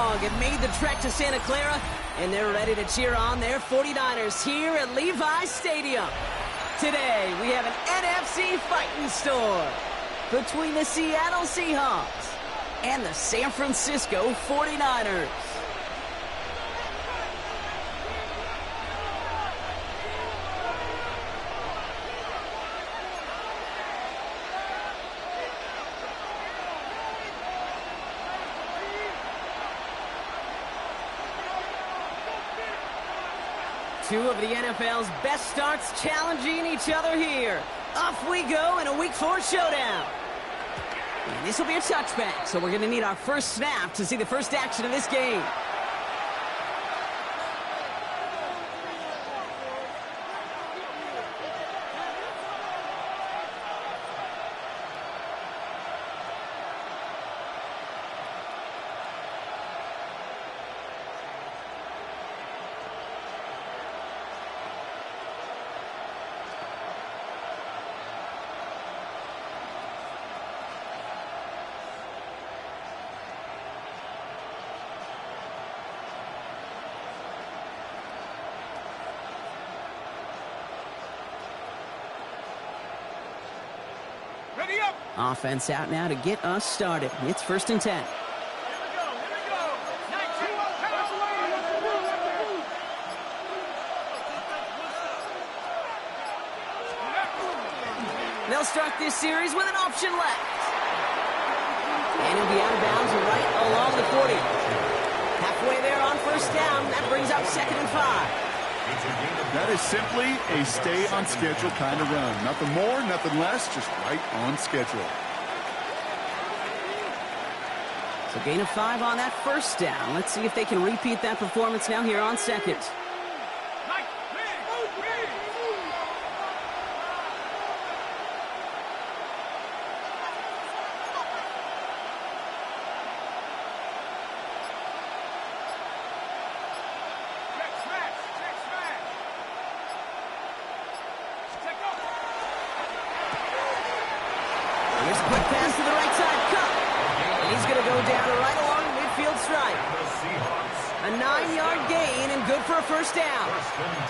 dog have made the trek to Santa Clara, and they're ready to cheer on their 49ers here at Levi's Stadium. Today, we have an NFC fighting store between the Seattle Seahawks and the San Francisco 49ers. Two of the NFL's best starts challenging each other here. Off we go in a Week 4 showdown. And this will be a touchback, so we're going to need our first snap to see the first action of this game. Offense out now to get us started. It's 1st and 10. They'll start this series with an option left. And he'll be out of bounds right along the 40. Halfway there on 1st down. That brings up 2nd and 5. That is simply a stay-on-schedule kind of run. Nothing more, nothing less, just right on schedule. So gain of 5 on that 1st down. Let's see if they can repeat that performance now here on 2nd.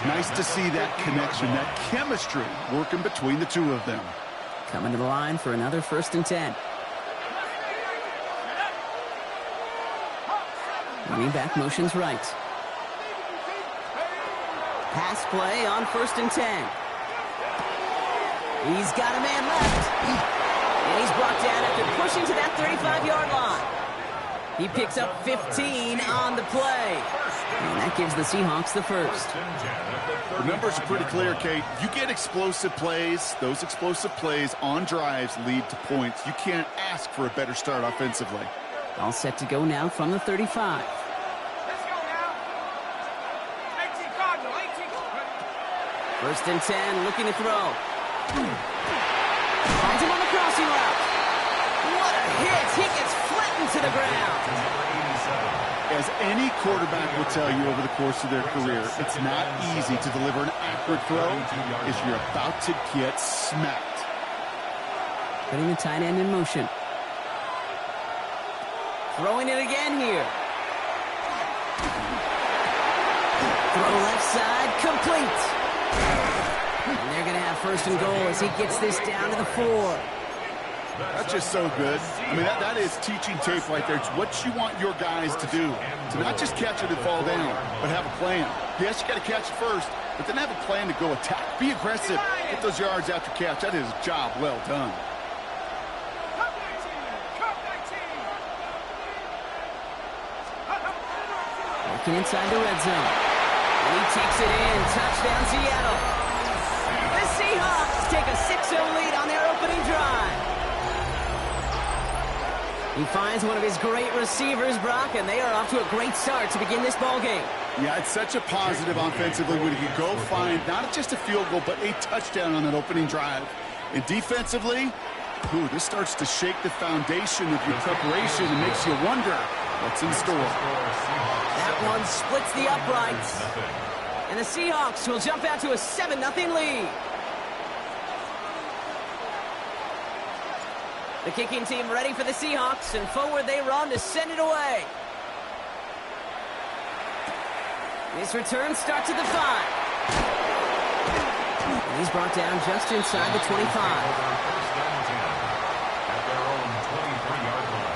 Nice to see that connection, that chemistry working between the two of them. Coming to the line for another 1st and 10. Running back motions right. Pass play on 1st and 10. He's got a man left. And he's brought down after pushing to that 35-yard line. He picks up 15 on the play. And that gives the Seahawks the 1st. The numbers are pretty clear, Kate. You get explosive plays. Those explosive plays on drives lead to points. You can't ask for a better start offensively. All set to go now from the 35. Let's go now. 18 Cardinal, 18. 1st and 10, looking to throw. Finds him on the crossing route. What a hit. He gets flattened to the ground. As any quarterback will tell you over the course of their career, it's not easy to deliver an accurate throw if you're about to get smacked. Putting the tight end in motion. Throwing it again here. Throw left side, complete. And they're going to have 1st and goal as he gets this down to the 4. That's just so good. I mean, that is teaching tape right there. It's what you want your guys to do. To not just catch it and fall down, but have a plan. Yes, you got to catch it first, but then have a plan to go attack. Be aggressive. Get those yards after catch. That is a job well done. Working inside the red zone. And he takes it in. Touchdown, Seattle. The Seahawks take a 6-0 lead on their opening drive. He finds one of his great receivers, Brock, and they are off to a great start to begin this ball game. Yeah, it's such a positive offensively when you go find not just a field goal, but a touchdown on that opening drive. And defensively, this starts to shake the foundation of your preparation and makes you wonder what's in store. That one splits the uprights. And the Seahawks will jump out to a 7-0 lead. The kicking team ready for the Seahawks, and forward they run to send it away. His return starts at the 5. And he's brought down just inside the 25. First down and 10 at their own 23-yard line.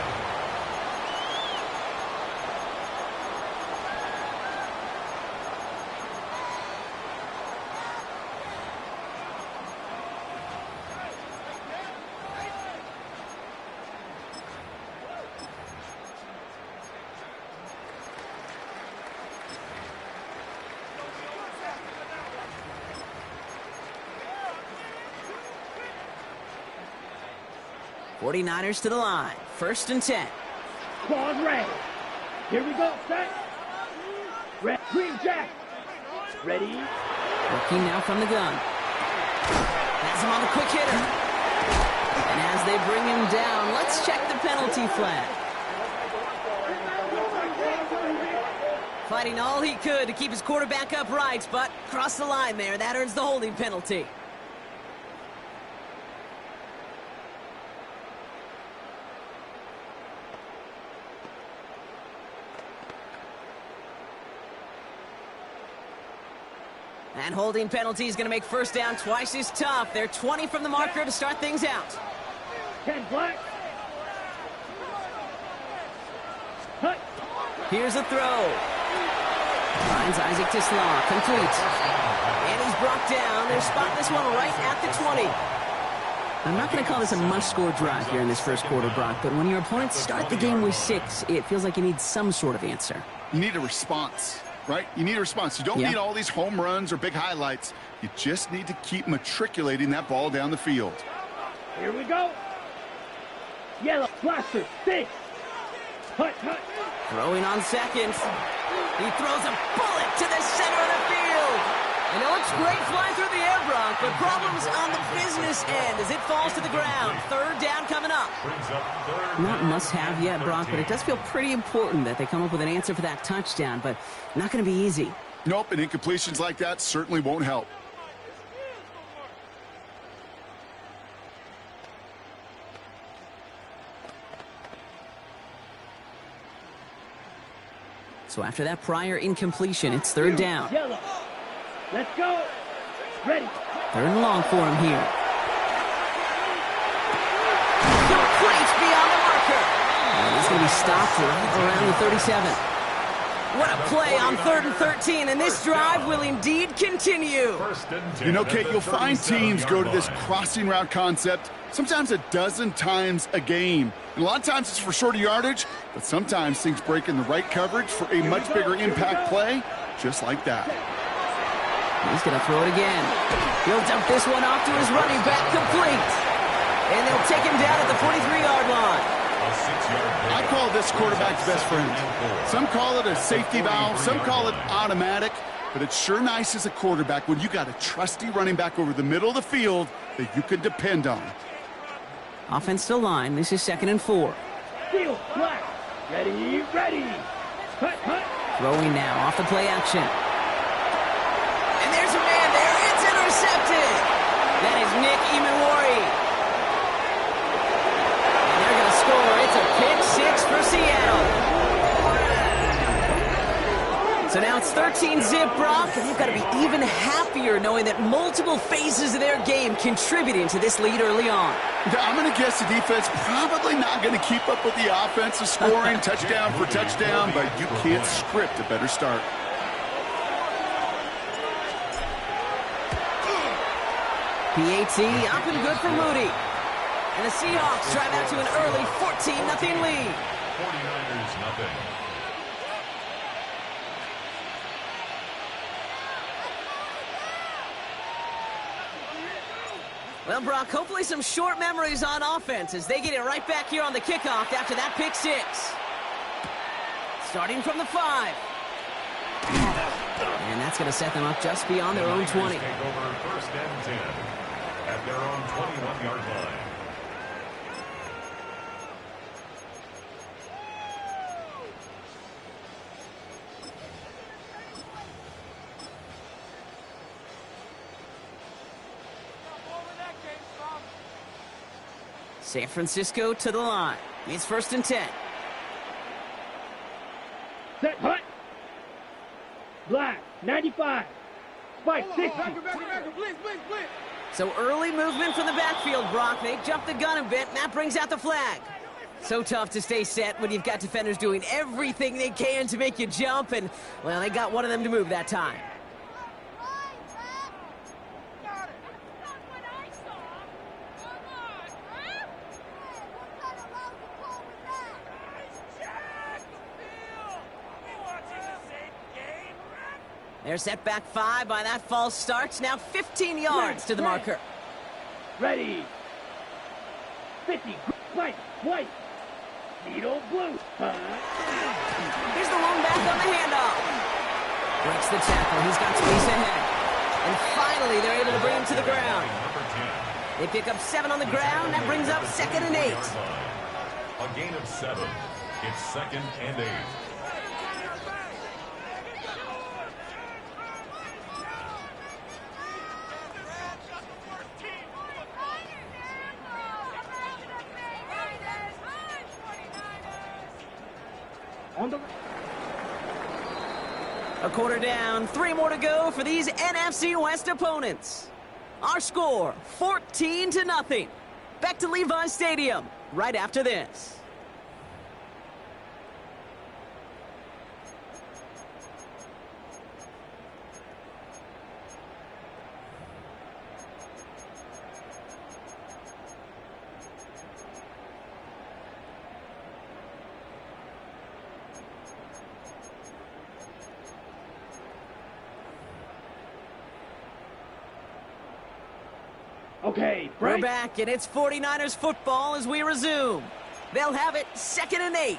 49ers to the line. First and 10. Pause ready. Here we go, set. Red, green jack. Ready. Working now from the gun. Has him on the quick hitter. And as they bring him down, let's check the penalty flag. Fighting all he could to keep his quarterback upright, but crossed the line there. That earns the holding penalty. And holding penalty is going to make first down twice as tough. They're 20 from the marker to start things out. 10 black. Hut. Here's a throw. Finds Isaac Tislar. Complete. And he's brought down. They're spotting this one right at the 20. I'm not going to call this a must-score drive here in this first quarter, Brock, but when your opponents start the game with 6, it feels like you need some sort of answer. You need a response. Right? You need a response. You don't need all these home runs or big highlights. You just need to keep matriculating that ball down the field. Here we go. Yellow, blaster, 6. Hut, hut. Throwing on seconds. He throws a bullet to the center of the field. And it looks great flying through the air, Brock, but problems on the business end as it falls to the ground. Third down coming up. Not must-have yet, Brock, but it does feel pretty important that they come up with an answer for that touchdown, but not going to be easy. Nope, and incompletions like that certainly won't help. So after that prior incompletion, it's third down. Yellow. Let's go. Ready. Third and long for him here. Complete beyond the marker. And he's going to be stopped right around the 37. What a play on 3rd and 13, and this drive will indeed continue. You know, Kate, you'll find teams go to this crossing route concept sometimes a dozen times a game. And a lot of times it's for shorter yardage, but sometimes things break in the right coverage for a much bigger impact play, just like that. He's going to throw it again. He'll dump this one off to his running back, complete. And they'll take him down at the 43-yard line. I call this quarterback's best friend. Some call it a safety valve, some call it automatic, but it's sure nice as a quarterback when you got a trusty running back over the middle of the field that you can depend on. Offense to line. This is 2nd and 4. Field, black. Ready, ready. Hut, hut. Throwing now off the play action. There's a man there. It's intercepted. That is Nick Emanwari. And they're going to score. It's a pick 6 for Seattle. So now it's 13-zip, Brock, and they've got to be even happier knowing that multiple phases of their game contributing to this lead early on. I'm going to guess the defense probably not going to keep up with the offensive scoring touchdown for touchdown, but you can't script a better start. PAT up and good for Moody. And the Seahawks drive out to an early 14-0 lead. 49ers nothing. Well, Brock, hopefully some short memories on offense as they get it right back here on the kickoff after that pick 6. Starting from the 5. And that's going to set them up just beyond their own 20. Take over first and 10 at their own 21-yard line. San Francisco to the line. It's 1st and 10. Set, hut. Black, 95. Spike, 60. So early movement from the backfield, Brock. They jumped the gun a bit, and that brings out the flag. So tough to stay set when you've got defenders doing everything they can to make you jump, and, well, they got one of them to move that time. They're set back 5 by that false start. Now 15 yards to the marker. Ready. 50. White. White. Needle blue. Here's the long back on the handoff. Breaks the tackle. He's got space ahead. And finally, they're able to bring him to the ground. They pick up 7 on the ground. That brings up 2nd and 8. A gain of 7. It's 2nd and 8. A quarter down, 3 more to go for these NFC West opponents. Our score, 14-0. Back to Levi Stadium right after this. Okay, We're Frank. back, and it's 49ers football as we resume. They'll have it 2nd and 8.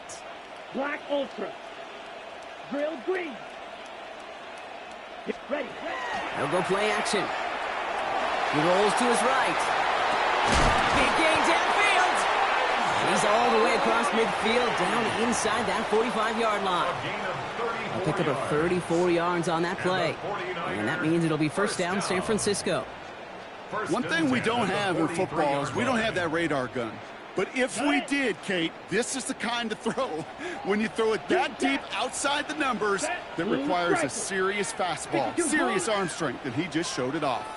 Black Ultra. Drill green. Get ready. They'll go play action. He rolls to his right. Big gain downfield. And he's all the way across midfield, down inside that 45-yard line. They'll pick up a 34 yards on that play. And that means it'll be first down San Francisco. One thing we don't have in football is we don't have that radar gun. But if we did, Kate, this is the kind of throw. When you throw it that deep outside the numbers, that requires a serious fastball, serious arm strength, and he just showed it off.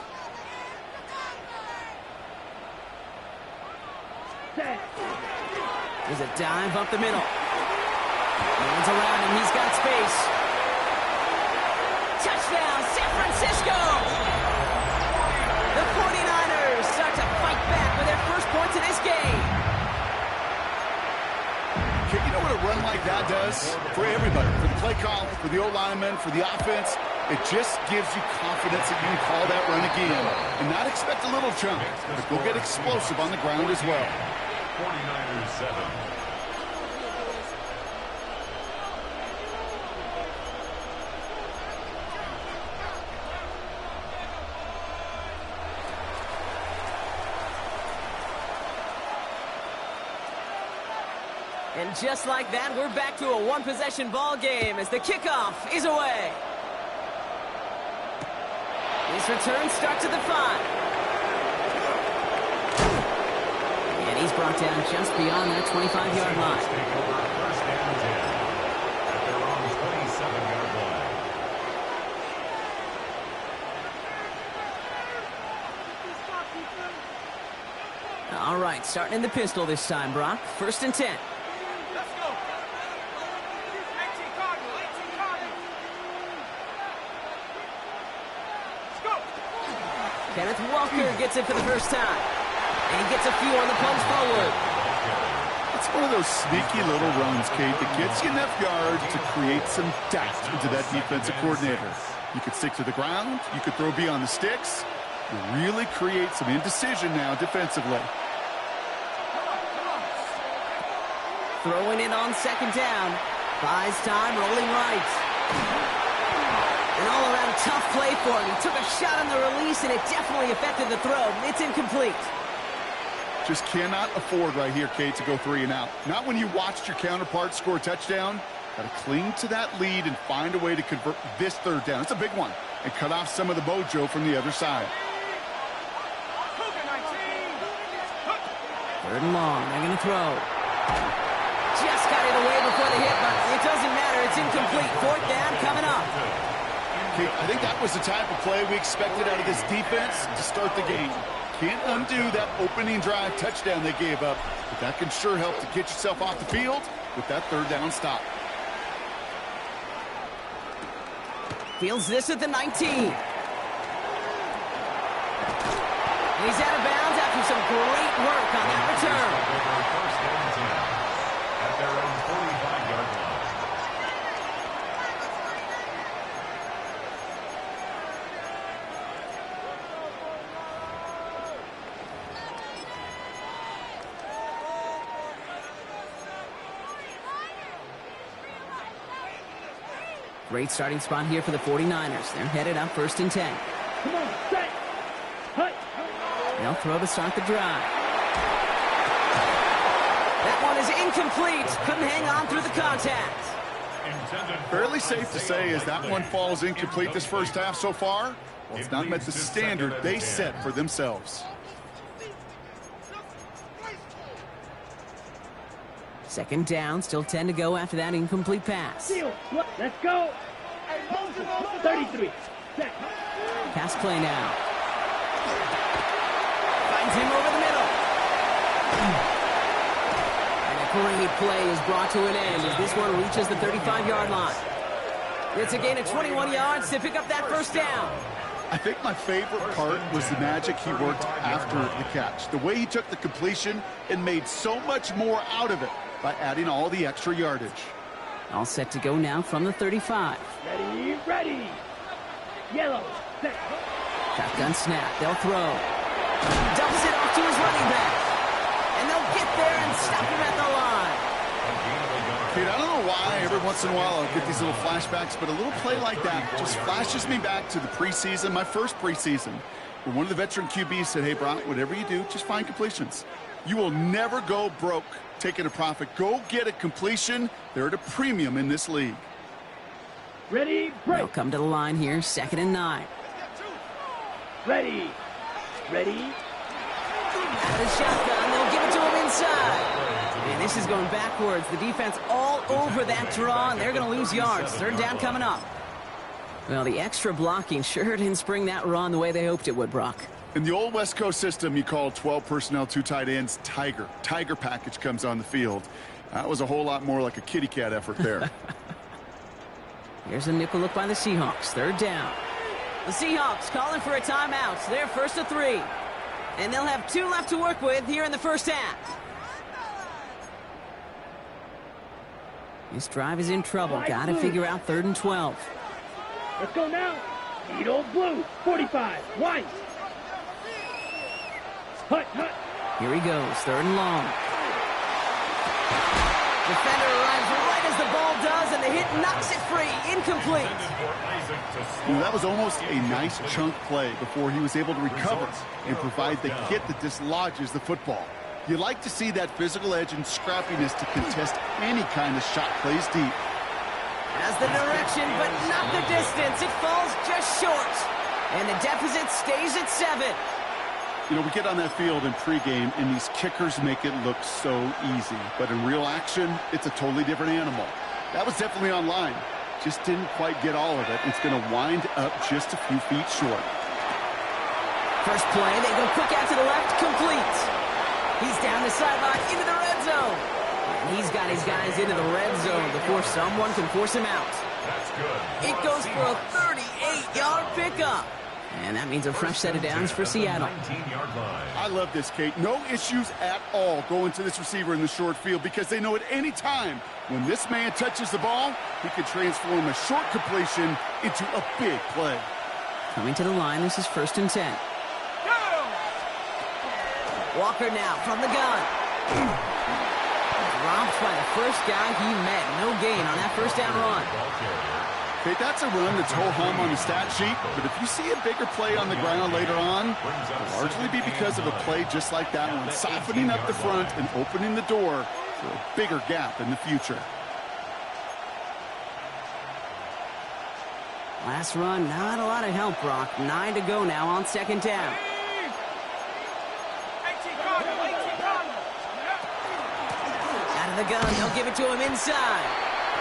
There's a dive up the middle. Hands around him, he's got space. Touchdown, San Francisco! The 49ers start to fight back with their first points in this game. Okay, you know what a run like that does? For everybody, for the play call, for the O-lineman, for the offense, it just gives you confidence that you can call that run again and not expect a little jump, but go get explosive on the ground as well. 49ers 7. And just like that, we're back to a one-possession ball game as the kickoff is away. This return starts at the 5. And he's brought down just beyond that 25-yard line. Take over first and 10 at their own 27-yard line. All right, starting in the pistol this time, Brock. 1st and 10. Let's go. 18 Cardinal, 18 Cardinal. Let's go. Kenneth Walker gets it for the first time. And he gets a few on the punch forward. It's one of those sneaky little runs, Kate, that gets you enough yards to create some doubt into that defensive coordinator. You could stick to the ground. You could throw beyond the sticks. You really create some indecision now defensively. Throwing it on 2nd down. Buys time, rolling right. An all-around tough play for him. He took a shot on the release, and it definitely affected the throw. It's incomplete. Just cannot afford right here, Kate, to go 3 and out. Not when you watched your counterpart score a touchdown. Got to cling to that lead and find a way to convert this 3rd down. It's a big one. And cut off some of the mojo from the other side. 3rd and long. They're going to throw. Just got it away before the hit, but it doesn't matter. It's incomplete. 4th down coming up. Okay, I think that was the type of play we expected out of this defense to start the game. Can't undo that opening drive touchdown they gave up, but that can sure help to get yourself off the field with that third down stop. Fields this at the 19. He's out of bounds after some great work on that return. First and 10 at their own 45-yard line. Great starting spot here for the 49ers. They're headed up first and 10. Come on, set. Hut. They'll throw to start the drive. That one is incomplete. Couldn't hang on through the contact. Fairly safe to say as that one falls incomplete this first half so far, well, it's not met the standard they set for themselves. Second down, still 10 to go after that incomplete pass. Seal. Let's go. 33. Set. Pass play now. Finds him over the middle. And a great play is brought to an end as this one reaches the 35-yard line. It's a gain of 21 yards to pick up that first down. I think my favorite part was the magic he worked after the catch. The way he took the completion and made so much more out of it by adding all the extra yardage. All set to go now from the 35. Ready, ready. Yellow, set. Shotgun snap, they'll throw. Dumps it off to his running back. And they'll get there and stop him at the line. Kate, I don't know why every once in a while I'll get these little flashbacks, but a little play like that just flashes me back to the preseason, my first preseason, where one of the veteran QBs said, hey, Brock, whatever you do, just find completions. You will never go broke taking a profit. Go get a completion. They're at a premium in this league. Ready, break. They'll come to the line here, 2nd and 9. Ready, ready. Out of the shotgun, they'll give it to him inside. And this is going backwards. The defense all over that draw, and they're going to lose yards. Third down coming up. Well, the extra blocking sure didn't spring that run the way they hoped it would, Brock. In the old West Coast system, you call 12 personnel, 2 tight ends, Tiger. Tiger package comes on the field. That was a whole lot more like a kitty cat effort there. Here's a nickel look by the Seahawks. Third down. The Seahawks calling for a timeout. They're first to 3. And they'll have 2 left to work with here in the first half. This drive is in trouble. Got to figure out 3rd and 12. Let's go now. Need old blue. 45. White. Hut, hut. Here he goes. 3rd and long. Defender arrives right as the ball does, and the hit knocks it free. Incomplete. You know, that was almost a nice chunk play before he was able to recover and provide the hit that dislodges the football. You like to see that physical edge and scrappiness to contest any kind of shot plays deep. Has the direction, but not the distance. It falls just short. And the deficit stays at 7. You know, we get on that field in pregame, and these kickers make it look so easy. But in real action, it's a totally different animal. That was definitely on line. Just didn't quite get all of it. It's going to wind up just a few feet short. First play, they go quick out to the left, complete. He's down the sideline into the red zone. And he's got his guys into the red zone before someone can force him out. That's good. It goes for a 38-yard pickup. And that means a fresh set of downs for Seattle. 19-yard line. I love this, Kate. No issues at all going to this receiver in the short field because they know at any time when this man touches the ball, he can transform a short completion into a big play. Coming to the line, this is 1st and 10. Walker now from the gun. Dropped by the first guy he met. No gain on that first down run. Okay, that's a run that's ho-hum on the stat sheet, but if you see a bigger play on the ground later on, it'll largely be because of a play just like that one, softening up the front and opening the door for a bigger gap in the future. Last run, not a lot of help, Brock. 9 to go now on 2nd down. Out of the gun, they'll give it to him inside.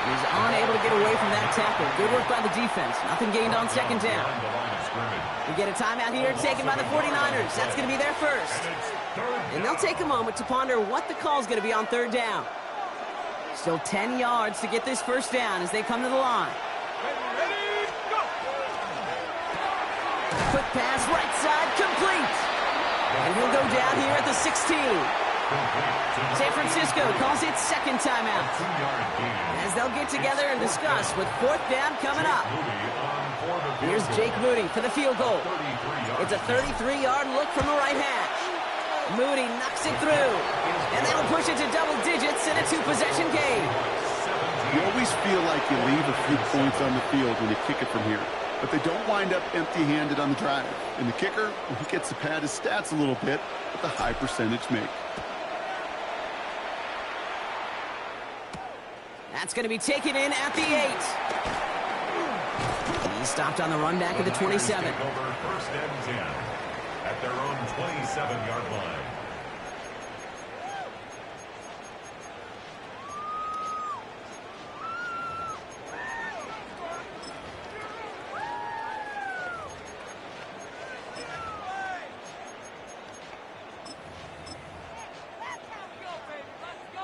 He's unable to get away from that tackle. Good work by the defense. Nothing gained on second down. We get a timeout here taken by the 49ers. That's going to be their first. And they'll take a moment to ponder what the call's going to be on third down. Still 10 yards to get this first down as they come to the line. Ready, go! Quick pass, right side, complete. And he'll go down here at the 16. San Francisco calls it second timeout, as they'll get together and discuss with fourth down coming up. Here's Jake Moody for the field goal. It's a 33-yard look from the right hash. Moody knocks it through, and that'll push it to double digits in a two-possession game. You always feel like you leave a few points on the field when you kick it from here, but they don't wind up empty-handed on the drive. And the kicker, well, he gets to pad his stats a little bit with a high percentage make. That's going to be taken in at the 8. He's stopped on the run back at the 27. First and 10 at their own 27-yard line. Let's go!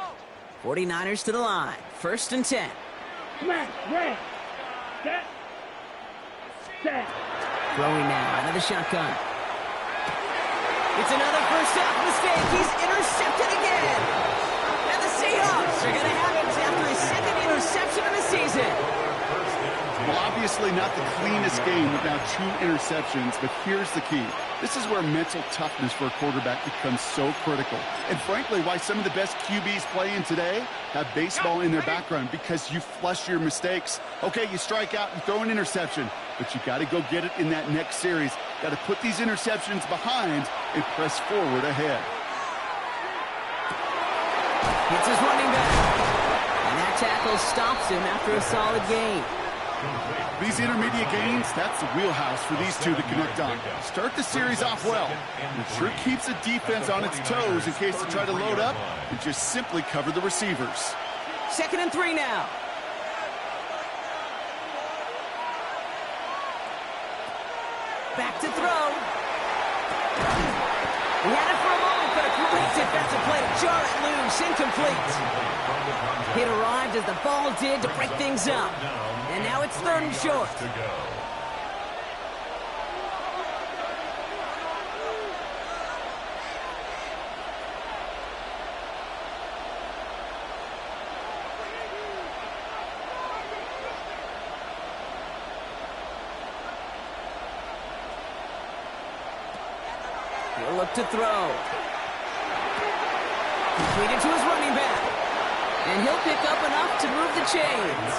49ers to the line. First and 10. Smash, red. Set. Set. Throwing now out of the shotgun. It's another first half mistake. He's intercepted again. And the Seahawks are going to have it after his second interception of the season. Well, obviously not the cleanest game with now 2 interceptions, but here's the key. This is where mental toughness for a quarterback becomes so critical. And frankly, why some of the best QBs playing today have baseball in their background, because you flush your mistakes. Okay, you strike out and throw an interception, but you got to go get it in that next series. Got to put these interceptions behind and press forward ahead. It's his running back. And that tackle stops him after a solid gain. These intermediate gains, that's the wheelhouse for these two to connect on. Start the series off well. It sure keeps the defense on its toes in case they try to load up and just simply cover the receivers. Second and 3 now. Back to throw. He had it for a moment, but a great defensive play to jar it loose. Incomplete. It arrived as the ball did to break things up. And now it's third and short. He'll look to throw. Completed to his running back. And he'll pick up enough to move the chains.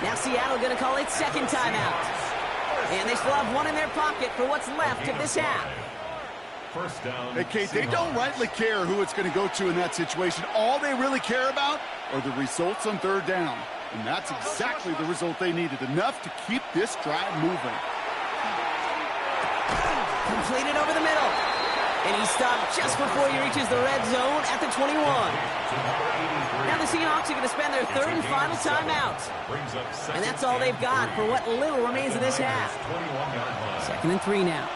Now Seattle going to call it second timeout. And they still have one in their pocket for what's left of this half. First down. Hey, Kate, they don't rightly care who it's going to go to in that situation. All they really care about are the results on third down. And that's exactly the result they needed. Enough to keep this drive moving. Completed over the middle. And he stopped just before he reaches the red zone at the 21. Now the Seahawks are going to spend their third and final timeout. And that's all they've got for what little remains of this half. Second and 3 now.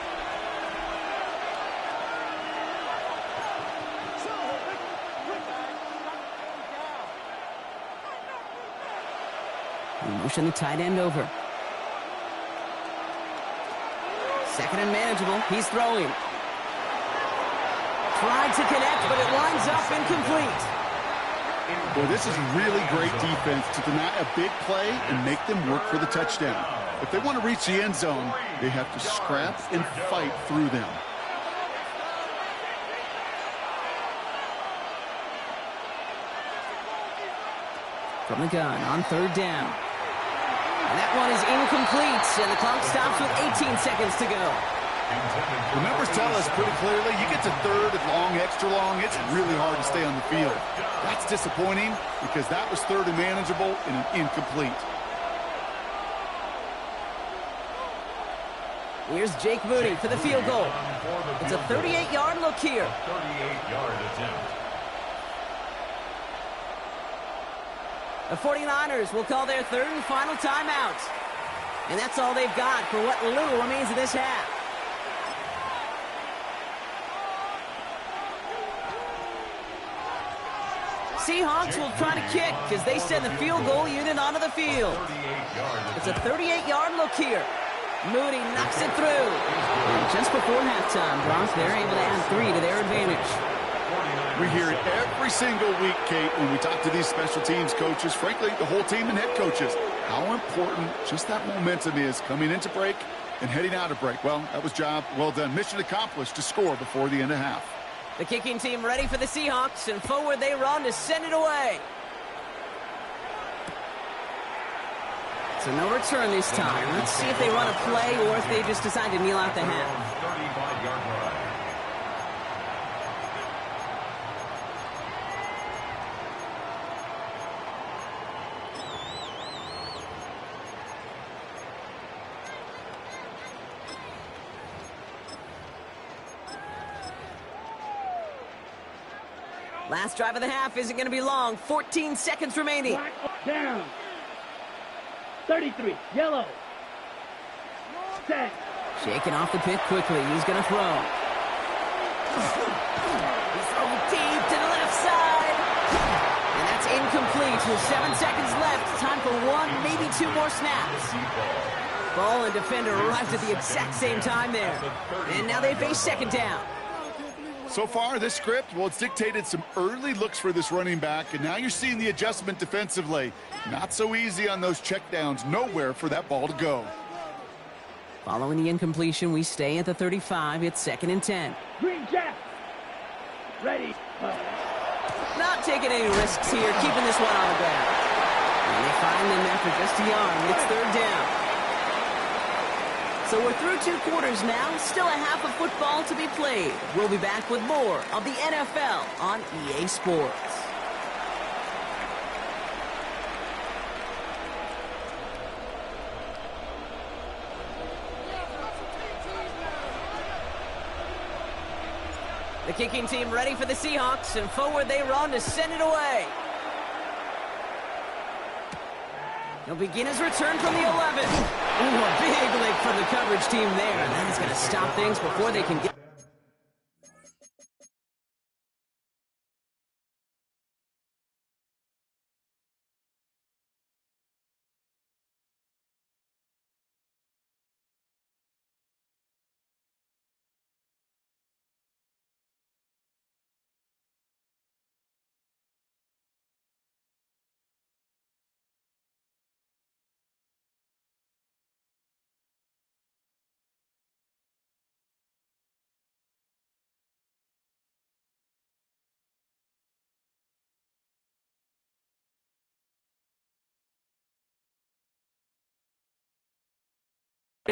We motion the tight end over. Second and manageable. He's throwing. Tried to connect, but it lines up incomplete. Well, this is really great defense to deny a big play and make them work for the touchdown. If they want to reach the end zone, they have to scrap and fight through them. From the gun on third down. And that one is incomplete, and the clock stops with 18 seconds to go. The numbers tell us pretty clearly, you get to third and long, extra long, it's really hard to stay on the field. That's disappointing because that was third and manageable and an incomplete. Here's Jake Moody for the field goal. It's a 38-yard look here. 38-yard attempt. The 49ers will call their third and final timeout. And that's all they've got for what little remains of this half. Seahawks will try to kick as they send the field goal unit onto the field. It's a 38-yard look here. Moody knocks it through. And just before halftime, Bronx, they're able to add 3 to their advantage. We hear it every single week, Kate, when we talk to these special teams coaches, frankly, the whole team and head coaches, how important just that momentum is coming into break and heading out of break. Well, that was job well done. Mission accomplished to score before the end of half. The kicking team ready for the Seahawks, and forward they run to send it away. So no return this time. Let's see if they run a play or if they just decide to kneel out the half. 35-yard line. Last drive of the half isn't going to be long. 14 seconds remaining. Black down. 33, yellow. Set. Shaking off the pick quickly. He's going to throw. He's throwing deep to the left side. And that's incomplete with 7 seconds left. Time for 1, maybe 2 more snaps. Ball and defender arrived at the exact same time there. And now they face second down. So far, this script, well, it's dictated some early looks for this running back, and now you're seeing the adjustment defensively. Not so easy on those checkdowns. Nowhere for that ball to go. Following the incompletion, we stay at the 35. It's 2nd and 10. Green Jack. Ready. Not taking any risks here, keeping this one on the ground. And they find them after just a yard. It's 3rd down. So we're through 2 quarters now. Still a half of football to be played. We'll be back with more of the NFL on EA Sports. The kicking team ready for the Seahawks, and forward they run to send it away. He'll begin his return from the 11. Ooh, a big lick from the coverage team there. And that is going to stop things before they can get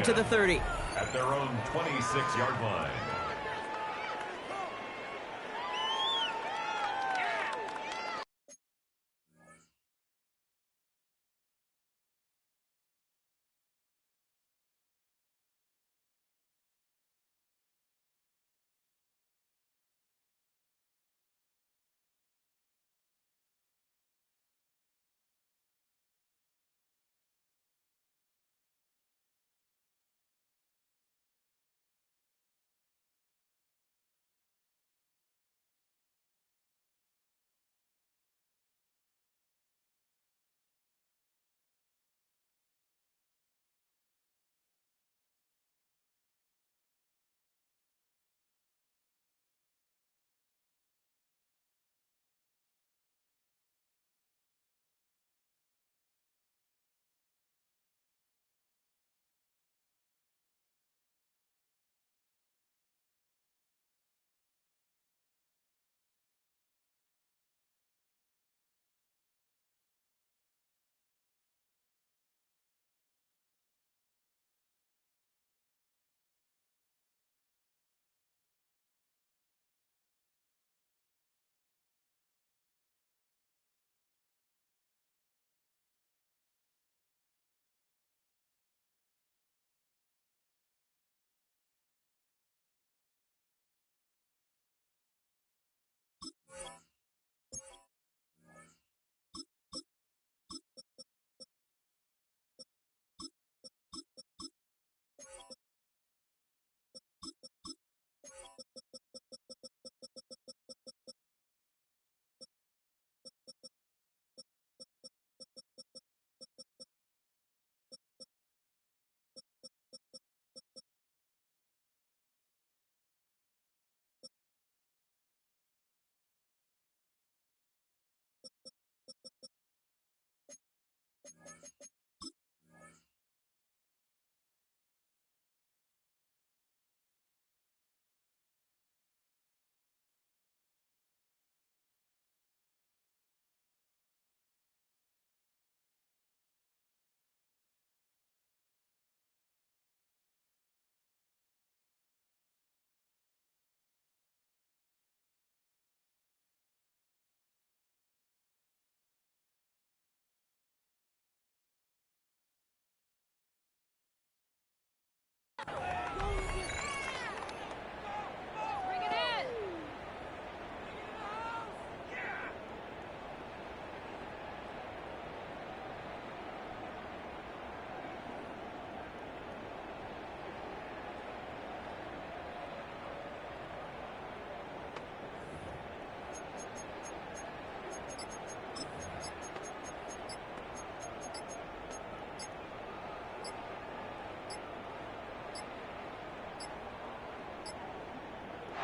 to the 30. At their own 26-yard line.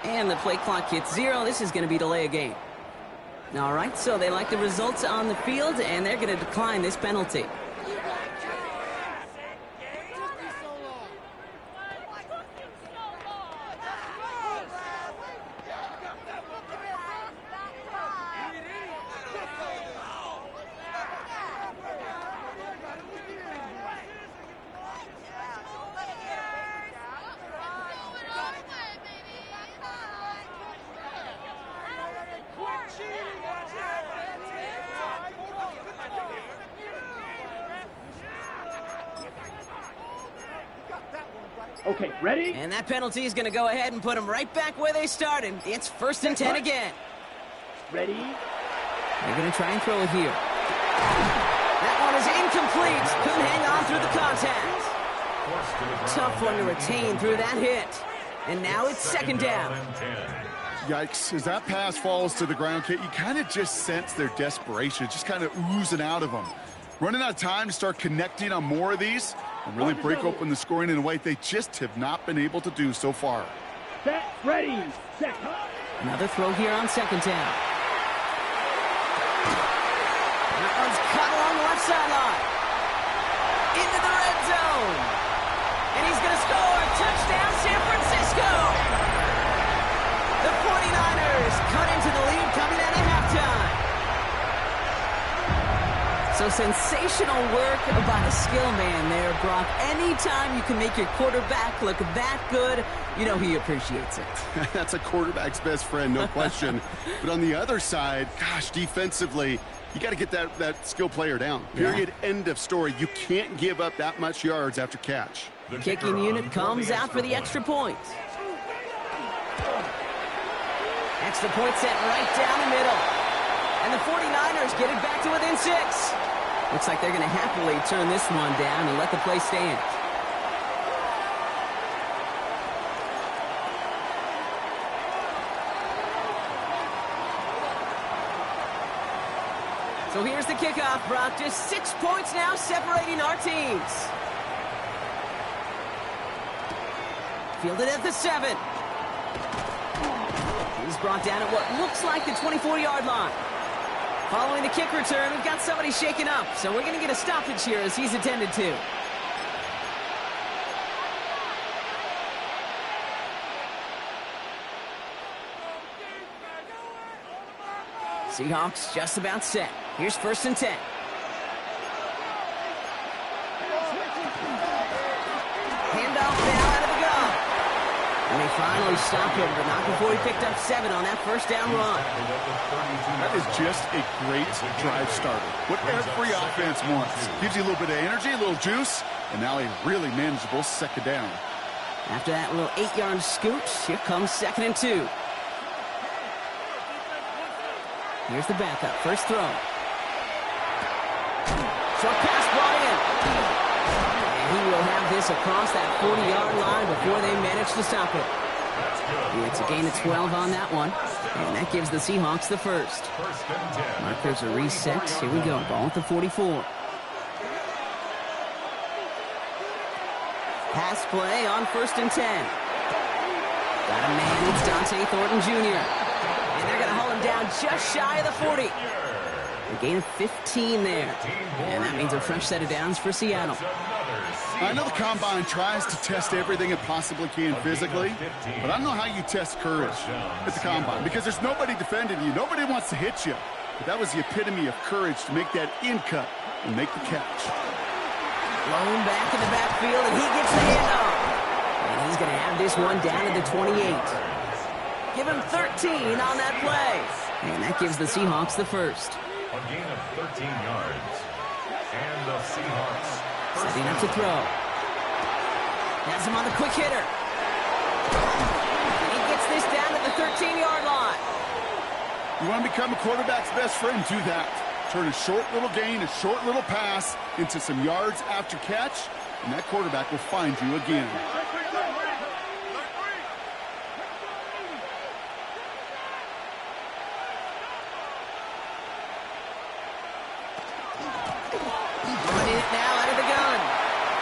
And the play clock hits 0. This is going to be delay of game. All right, so they like the results on the field, and they're going to decline this penalty. Okay, ready? And that penalty is going to go ahead and put them right back where they started. It's 1st and 10 again. Ready? They're going to try and throw it here. That one is incomplete. Couldn't hang on through the contact. Tough one to retain through that hit. And now it's 2nd down. Yikes. As that pass falls to the ground, Kate, you kind of just sense their desperation. It's just kind of oozing out of them. Running out of time to start connecting on more of these and really break open the scoring in a way they just have not been able to do so far. Set, ready, set. Another throw here on 2nd down. That one's cut along the left sideline. Into the red zone. And he's going to score. Touchdown, San Francisco. The 49ers cut into the lead coming out of halftime. So sensational work by the skill man there, Brock. Anytime you can make your quarterback look that good, you know he appreciates it. That's a quarterback's best friend, no question. But on the other side, gosh, defensively, you got to get that skill player down. Period, end of story. You can't give up that much yards after catch. The kicking unit comes out for the extra point. Extra point set right down the middle. And the 49ers get it back to within 6. Looks like they're going to happily turn this one down and let the play stand. So here's the kickoff, Brock. Just 6 points now separating our teams. Fielded at the 7. He's brought down at what looks like the 24-yard line. Following the kick return, we've got somebody shaken up, so we're going to get a stoppage here as he's attended to. Seahawks just about set. Here's 1st and 10. Handoff now out of the gun. And they finally stopped him, but not before he picked up 7 on that 1st down run. That is just a great drive starter. What every offense wants. Gives you a little bit of energy, a little juice, and now a really manageable 2nd down. After that little 8-yard scoot, here comes 2nd and 2. Here's the backup. 1st throw. Short pass brought in. And he will have this across that 40-yard line before they manage to stop it. It's a gain of 12 on that one. And that gives the Seahawks the 1st. Markers are reset. Here we go. Ball at the 44. Pass play on 1st and 10. Got a man. It's Dante Thornton Jr. And they're going to haul him down just shy of the 40. A gain of 15 there. And that means a fresh set of downs for Seattle. I know the Combine tries to test everything it possibly can physically, but I don't know how you test courage at the Combine because there's nobody defending you. Nobody wants to hit you. But that was the epitome of courage to make that in cut and make the catch. Blown back in the backfield, and he gets the handoff. And he's going to have this one down to the 28. Give him 13 on that play. And that gives the Seahawks the 1st. A gain of 13 yards. And the Seahawks setting up to throw. Has him on the quick hitter. He gets this down to the 13-yard line. You want to become a quarterback's best friend? Do that. Turn a short little gain, a short little pass into some yards after catch, and that quarterback will find you again.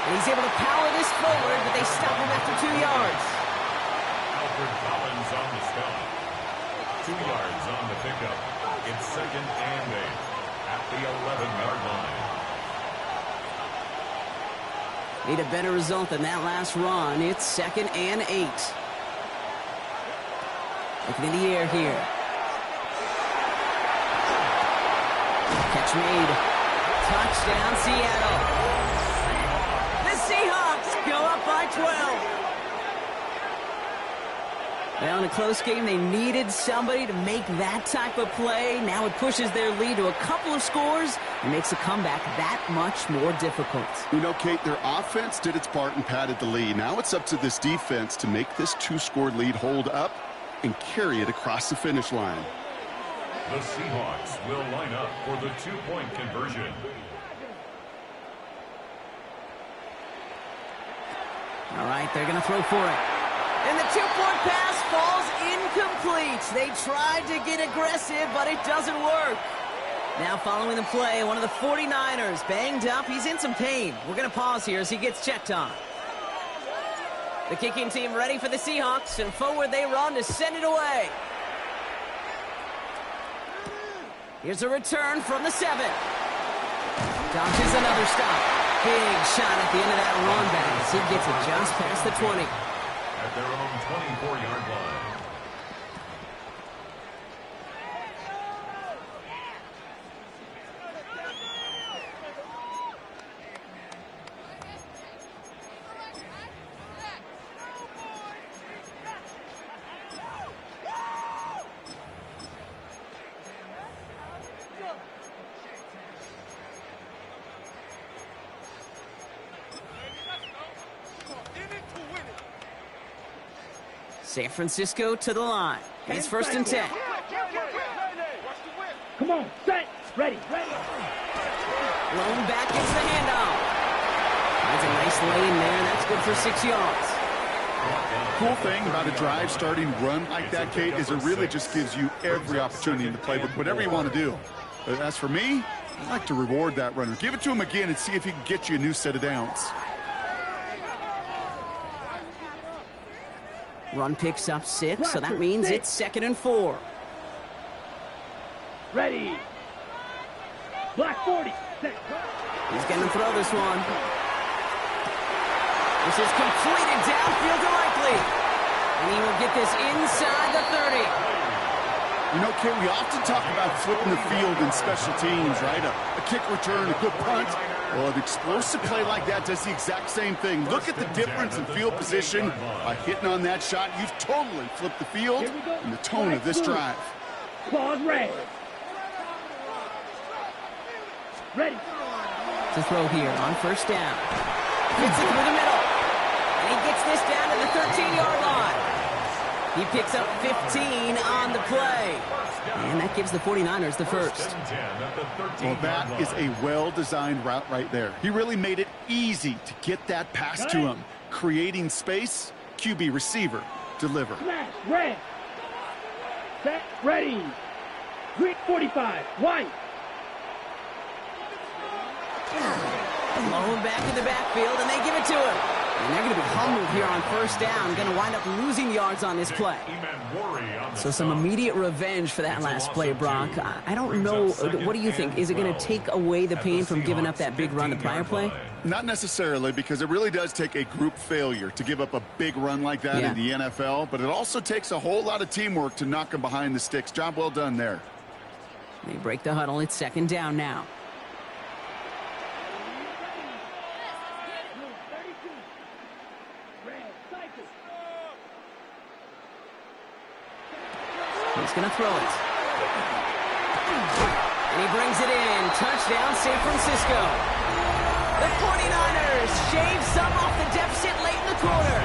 And he's able to power this forward, but they stop him after 2 yards. Collins on the stop. 2 yards on the pickup. It's 2nd and 8 at the 11-yard line. Need a better result than that last run. It's 2nd and 8. Looking in the air here. Catch made. Touchdown, Seattle. The Seahawks go up by 12. Now in a close game, they needed somebody to make that type of play. Now it pushes their lead to a couple of scores and makes a comeback that much more difficult. You know, Kate, their offense did its part and padded the lead. Now it's up to this defense to make this 2-score lead hold up and carry it across the finish line. The Seahawks will line up for the 2-point conversion. All right, they're going to throw for it. And the 2-point pass falls incomplete. They tried to get aggressive, but it doesn't work. Now following the play, one of the 49ers banged up. He's in some pain. We're going to pause here as he gets checked on. The kicking team ready for the Seahawks, and forward they run to send it away. Here's a return from the 7. Dodges another stop. Big shot at the end of that run back as he gets it just past the 20. At their own 24-yard line. San Francisco to the line. It's 1st and 10. Come on, set, ready. Blown back, gets the handoff. That's a nice lane there, and that's good for 6 yards. Cool thing about a drive starting run like that, Kate, is it really just gives you every opportunity in the playbook, whatever you want to do. But as for me, I like to reward that runner. Give it to him again and see if he can get you a new set of downs. Run picks up 6, so that means it's 2nd and 4. Ready. Black 40. Set. He's going to throw this one. This is completed downfield to Likely. And he will get this inside the 30. You know, Kate, we often talk about flipping the field in special teams, right? A kick return, a good punt. Well, an explosive play like that does the exact same thing. Look at the difference in field position. By hitting on that shot, you've totally flipped the field and the tone of this drive. Claws red. Ready. To throw here on 1st down. Hits it through the middle. And he gets this down to the 13-yard line. He picks up 15 on the play. And that gives the 49ers the first. Well, that is a well-designed route right there. He really made it easy to get that pass to him. Creating space, QB receiver, deliver. Smash, red. Set, ready. Green 45, white. Blown back in the backfield, and they give it to him. And they're going to be humbled here on 1st down. Going to wind up losing yards on this play. So some immediate revenge for that last play, Brock. I don't know. What do you think? Is it going to take away the pain from giving up that big run the prior play? Not necessarily, because it really does take a group failure to give up a big run like that in the NFL. But it also takes a whole lot of teamwork to knock them behind the sticks. Job well done there. They break the huddle. It's 2nd down now. He's going to throw it. And he brings it in. Touchdown, San Francisco. The 49ers shave some off the deficit late in the quarter.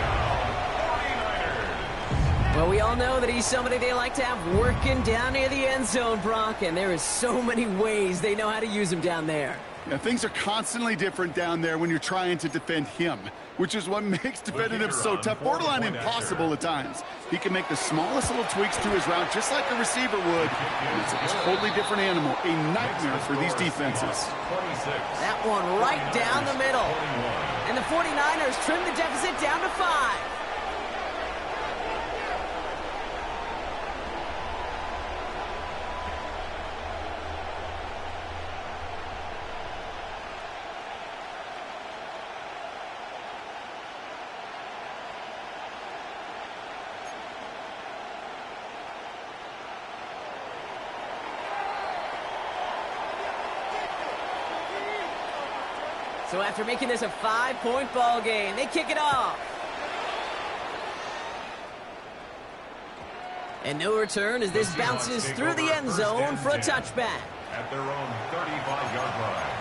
Well, we all know that he's somebody they like to have working down near the end zone, Brock, and there is so many ways they know how to use him down there. Now, things are constantly different down there when you're trying to defend him, which is what makes defending him so tough, borderline impossible at times. He can make the smallest little tweaks to his route, just like a receiver would. And it's a totally different animal, a nightmare for these defenses. That one right down the middle. And the 49ers trim the deficit down to 5. So after making this a 5-point ball game, they kick it off. And no return as this bounces through the end zone for a touchback. At their own 35-yard line.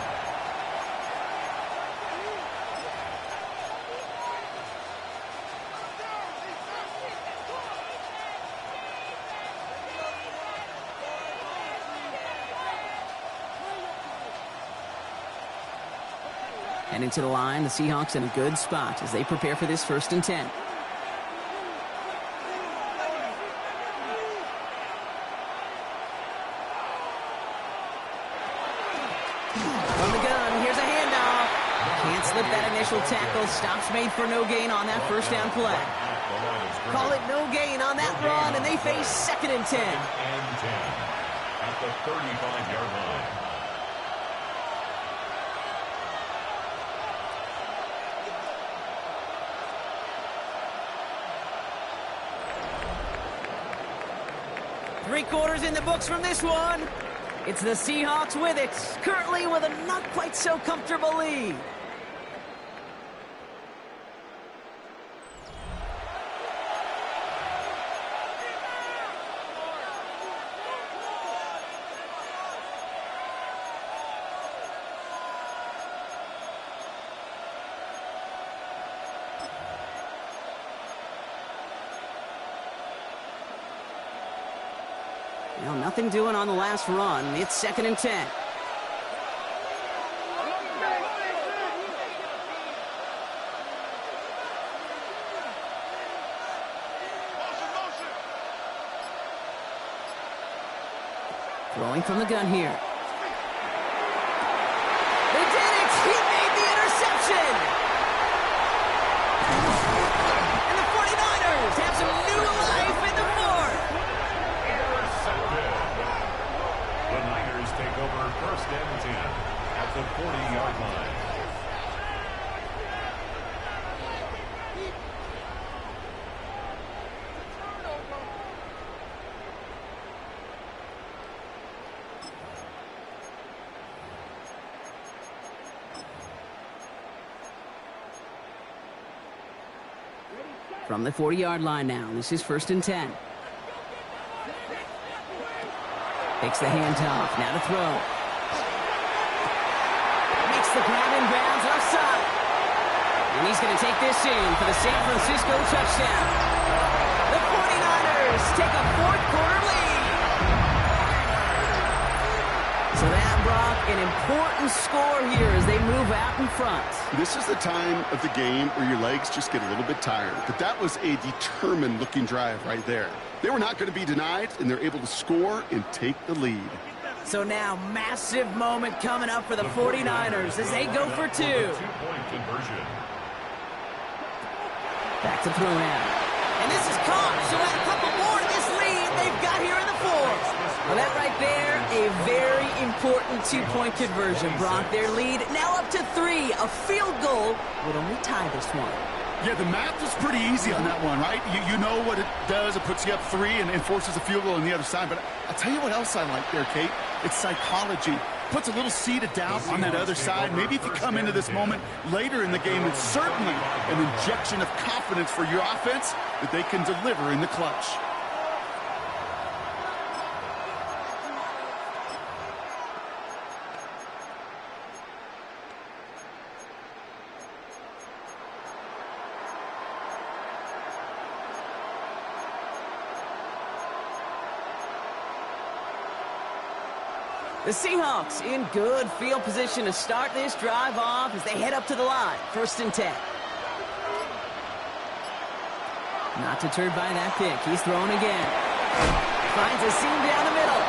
Heading to the line, the Seahawks in a good spot as they prepare for this 1st and 10. From the gun, here's a handoff. Can't slip that initial tackle. Stops made for no gain on that 1st down play. Call it no gain on that run, and they face 2nd and 10. And 10 at the 35-yard line. Three-quarters in the books from this one. It's the Seahawks with it, currently with a not quite so comfortable lead. Well, nothing doing on the last run. It's 2nd and 10. Throwing from the gun here. They did it! He made the interception! And the 49ers have some new life in the 4th. The Niners take over 1st and 10 at the 40-yard line. From the 40-yard line now, this is 1st and 10. Takes the handoff, now to throw. Makes the grab and bounds offside. And he's going to take this in for the San Francisco touchdown. The 49ers take a 4th-quarter lead. So that, Brock, an important score here as they move out in front. This is the time of the game where your legs just get a little bit tired. But that was a determined-looking drive right there. They were not going to be denied, and they're able to score and take the lead. So now, massive moment coming up for the 49ers as they go for 2. Two-point conversion. Back to throw now. And this is caught, so add a couple more to this lead they've got here in the 4th. Well, that right there, a very important 2-point conversion. Brock, their lead now up to 3. A field goal would only tie this one. Yeah, the math was pretty easy on that one, right? You know what it does. It puts you up 3 and forces a field goal on the other side. But I'll tell you what else I like there, Kate. It's psychology. Puts a little seed of doubt on that other side. Maybe if you come into this moment later in the game, it's certainly an injection of confidence for your offense that they can deliver in the clutch. The Seahawks in good field position to start this drive off as they head up to the line. 1st and 10. Not deterred by that pick. He's throwing again. Finds a seam down the middle.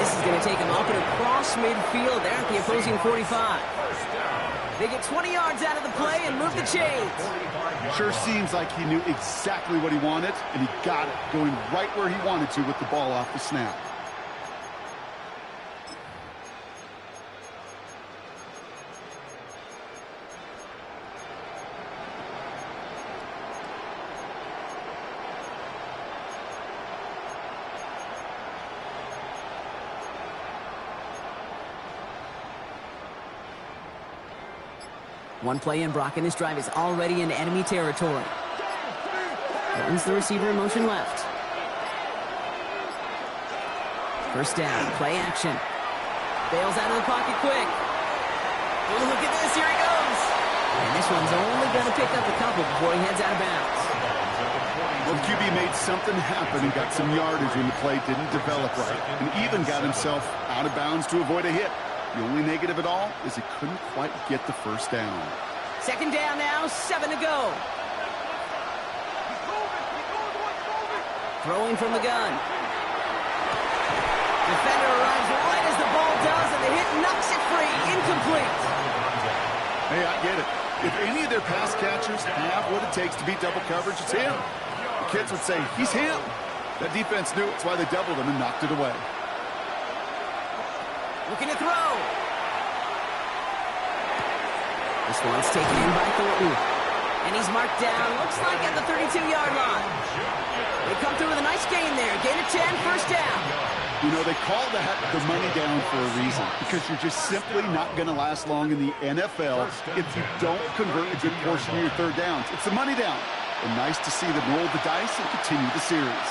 This is going to take him up and across midfield there at the opposing 45. They get 20 yards out of the play and move the chains. Sure seems like he knew exactly what he wanted, and he got it, going right where he wanted to with the ball off the snap. One play in, Brock, and this drive is already in enemy territory. Opens the receiver in motion left. First down, play action. Bails out of the pocket quick. Oh, look at this, here he goes. And this one's only going to pick up a couple before he heads out of bounds. Well, QB made something happen and got some yardage when the play didn't develop right, and even got himself out of bounds to avoid a hit. The only negative at all is he couldn't quite get the first down. Second down now, 7 to go. Throwing from the gun. Defender arrives right as the ball does, and the hit knocks it free. Incomplete. Hey, I get it. If any of their pass catchers have what it takes to beat double coverage, it's him. The kids would say, he's him. That defense knew it. That's why they doubled him and knocked it away. Looking to throw. This one's taken in by Thornton. And he's marked down, looks like at the 32-yard line. They come through with a nice gain there. Gain of 10, first down. You know, they call that the money down for a reason, because you're just simply not going to last long in the NFL if you don't convert a good portion of your third downs. It's the money down. And nice to see them roll the dice and continue the series.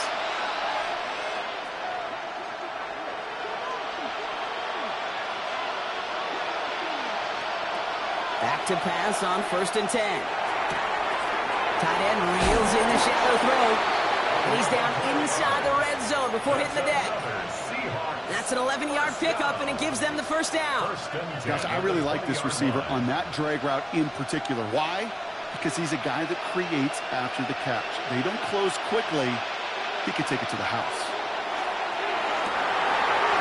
Back to pass on first and 10. Tight end reels in the shallow throw. And he's down inside the red zone before hitting the deck. That's an 11-yard pickup, and it gives them the first down. Gosh, I really like this receiver on that drag route in particular. Why? Because he's a guy that creates after the catch. They don't close quickly. He could take it to the house.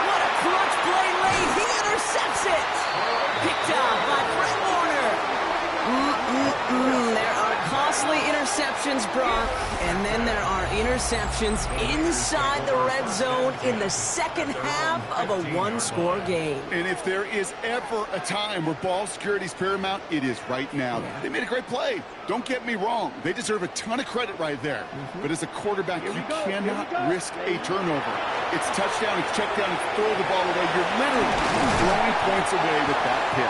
What a clutch play late. He intercepts it. Picked up by Fred Warner. There are costly interceptions, Brock, and then there are interceptions inside the red zone in the second half of a one-score game. And if there is ever a time where ball security is paramount, it is right now. Yeah. They made a great play. Don't get me wrong. They deserve a ton of credit right there. But as a quarterback, you cannot risk a turnover. It's touchdown, it's check down, it's throw the ball away. You're literally throwing points away with that pick.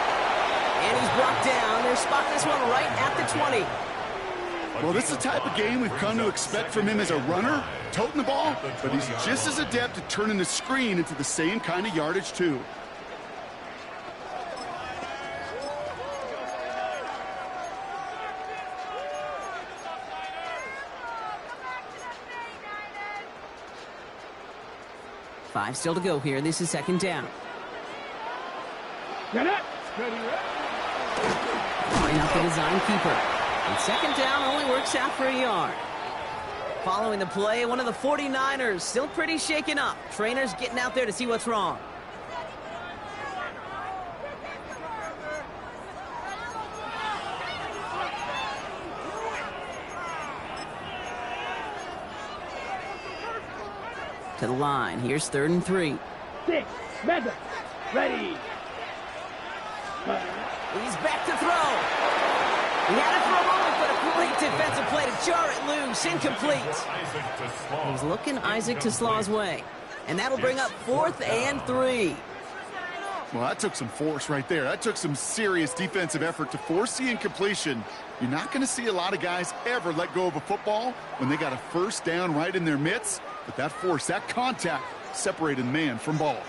And he's brought down. They're spotting this one right at the 20. Well, this is the type of game we've come to expect from him as a runner, toting the ball, but he's just as adept at turning the screen into the same kind of yardage, too. Five still to go here. This is second down. Get it. Line up the design keeper. And second down only works out for a yard. Following the play, one of the 49ers still pretty shaken up. Trainers getting out there to see what's wrong. To the line. Here's 3rd and 3. 6, Madden, ready. He's back to throw. He had it for a moment, but a great defensive play to jar it loose. Incomplete. He's looking Isaac Teslaw's way. And that'll bring up 4th and 3. Well, that took some force right there. That took some serious defensive effort to force the incompletion. You're not going to see a lot of guys ever let go of a football when they got a first down right in their midst. But that force, that contact, separated man from ball.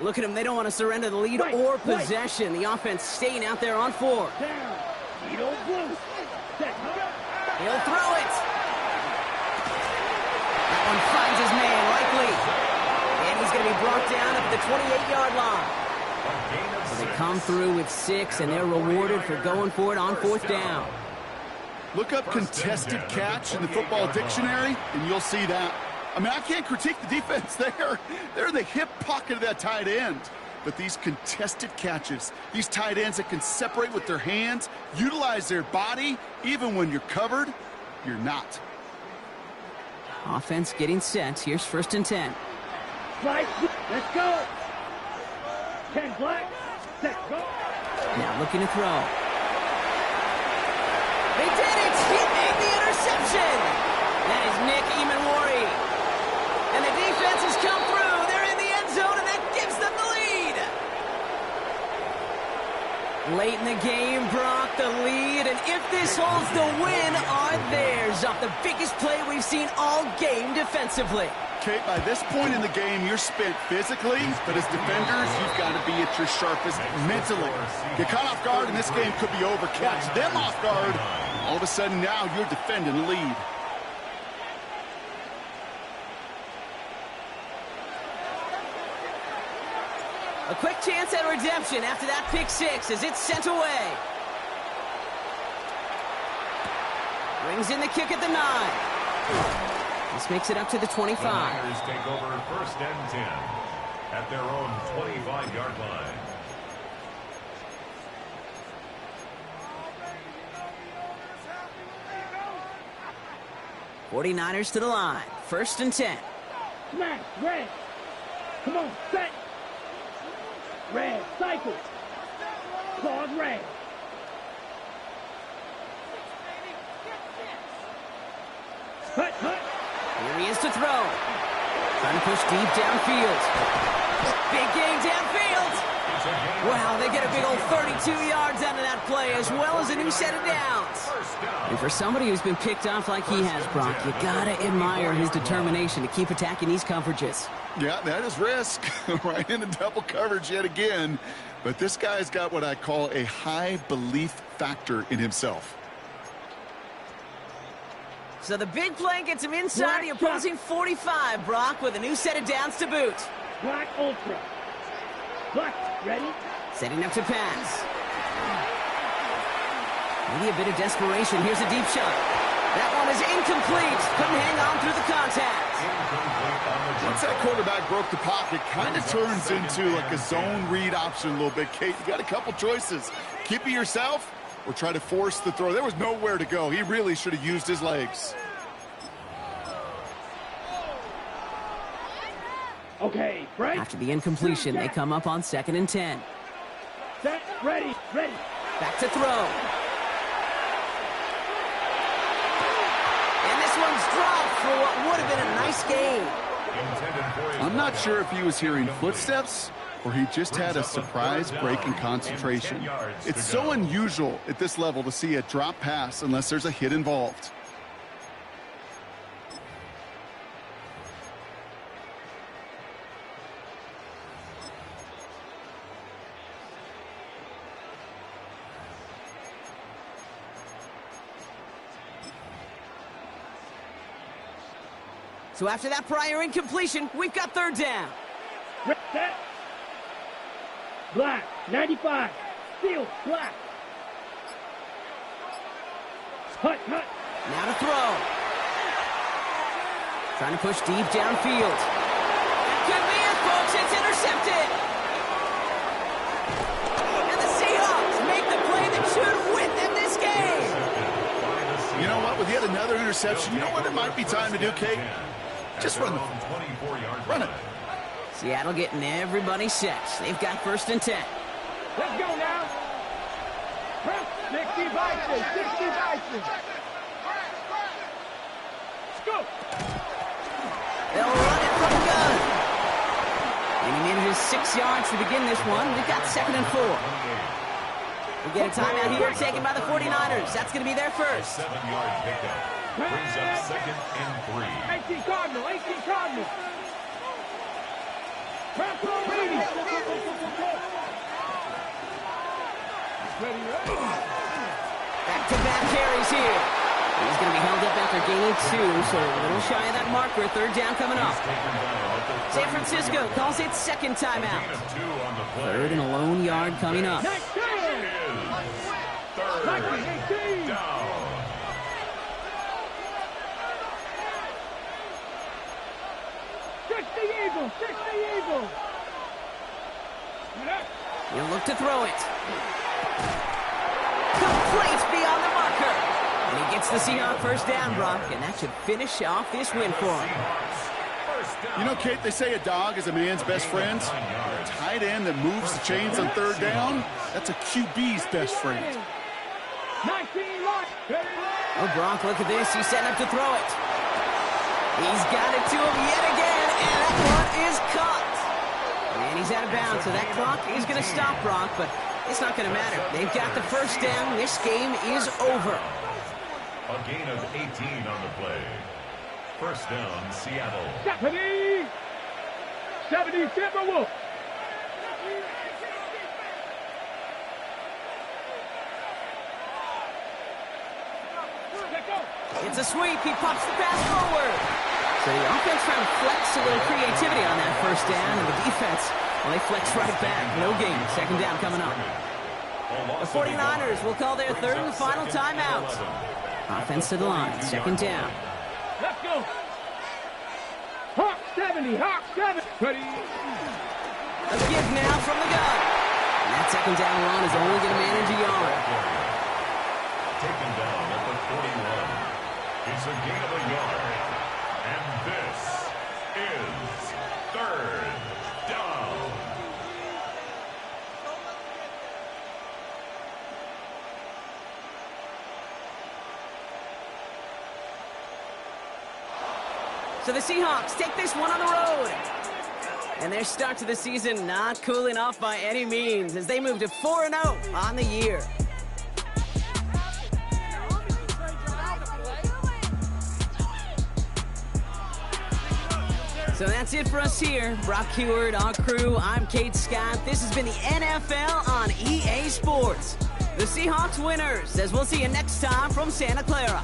Look at him. They don't want to surrender the lead or possession. The offense staying out there on 4. Down. Edo blue. Set. He'll throw it. That one finds his man, likely. And he's going to be brought down at the 28-yard line. So they come through with 6, and they're rewarded for going for it on 4th down. Look up contested catch in the football dictionary, and you'll see that. I mean, I can't critique the defense there. They're in the hip pocket of that tight end. But these contested catches, these tight ends that can separate with their hands, utilize their body, even when you're covered, you're not. Offense getting set. Here's 1st and 10. Right. Let's go. 10 black. Set. Go. Now looking to throw. They did it! He made the interception! That is Nick Emanwari. And the defense has come through. They're in the end zone, and that gives them the lead. Late in the game, Brock, the lead, and if this holds, the win are theirs off the biggest play we've seen all game defensively. Kate, by this point in the game, you're spent physically, but as defenders, you've got to be at your sharpest mentally. Get caught off guard, and this game could be over. Catch them off guard. All of a sudden, now you're defending the lead. A quick chance at redemption after that pick six as it's sent away. Brings in the kick at the 9. This makes it up to the 25. The Niners take over 1st and 10 at their own 25-yard line. '49ers to the line. 1st and 10. Smash, red. Come on, set. Red, cycle. Claws red. Hut, hut. Here he is to throw. Trying to push deep downfield. Big gain downfield. Wow, they get a big old 32 yards out of that play, as well as a new set of downs. And for somebody who's been picked off like he has, Brock, you gotta admire his determination to keep attacking these coverages. Yeah, that is risk. Right into double coverage yet again. But this guy's got what I call a high belief factor in himself. So the big play gets him inside the opposing 45, Brock, with a new set of downs to boot. Black Ultra. Black, ready? Setting up to pass. Maybe a bit of desperation. Here's a deep shot. That one is incomplete. Couldn't hang on through the contact. Once that quarterback broke the pocket, kind of turns into like a zone read option a little bit. Kate, you got a couple choices. Keep it yourself or try to force the throw. There was nowhere to go. He really should have used his legs. Okay, break. After the incompletion, they come up on 2nd and 10. Set, ready, ready. Back to throw. And this one's dropped for what would have been a nice gain. I'm not sure if he was hearing footsteps or he just had a surprise break in concentration. It's so unusual at this level to see a drop pass unless there's a hit involved. So after that prior incompletion, we've got 3rd down. Set. Black, 95. Steel, black. Hut, hut. Now to throw. Trying to push deep downfield. That could be it, folks. It's intercepted. And the Seahawks make the play that should win them this game. You know what? With yet another interception, you know what it might be time to do, Kate? Just run the run it. Seattle getting everybody set. They've got 1st and 10. Let's go now. 60 Vikings, 60 Vikings. Let's go. They'll run it from the gun. And he manages 6 yards to begin this one. We've got 2nd and 4. We get a timeout here taken by the 49ers. That's going to be their first. 7-yard pickup. Brings up 2nd and 3. 18 Cardinal, 18 Cardinal. Press on ready. Back-to-back carries here. He's going to be held up after gaining 2, so a little shy of that marker. 3rd down coming up. San Francisco calls it 2nd timeout. 3rd and a lone yard coming up. 3rd down. He'll look to throw it. Complete beyond the marker. And he gets the Seahawks 1st down, Brock, and that should finish off this win for him. You know, Kate, they say a dog is a man's best friend. A tight end that moves the chains on 3rd down, that's a QB's best friend. 19 left. Oh, Brock, look at this. He's setting up to throw it. He's got it to him yet again, and that one is caught. And he's out of bounds, so that clock is going to stop, Brock, but It's not going to matter. They've got the first down. This game is over. A gain of 18 on the play. First down, Seattle. 70 Timberwolves. It's a sweep. He pops the pass forward. So the offense found flex, a little creativity on that first down, and the defense, well, they flex right back. No gain. Second down coming up. The 49ers will call their third and final timeout. Offense to the line. Second down. Let's go. Hawk 70. Hawk 70. Ready. A give now from the gun. And that second down run is only going to manage a yard. Taken down at the 41. It's a gain of a yard. And this is third down. So the Seahawks take this one on the road. And their start to the season not cooling off by any means as they move to 4-0 on the year. So that's it for us here. Brock Heward, our crew, I'm Kate Scott. This has been the NFL on EA Sports. The Seahawks winners, as we'll see you next time from Santa Clara.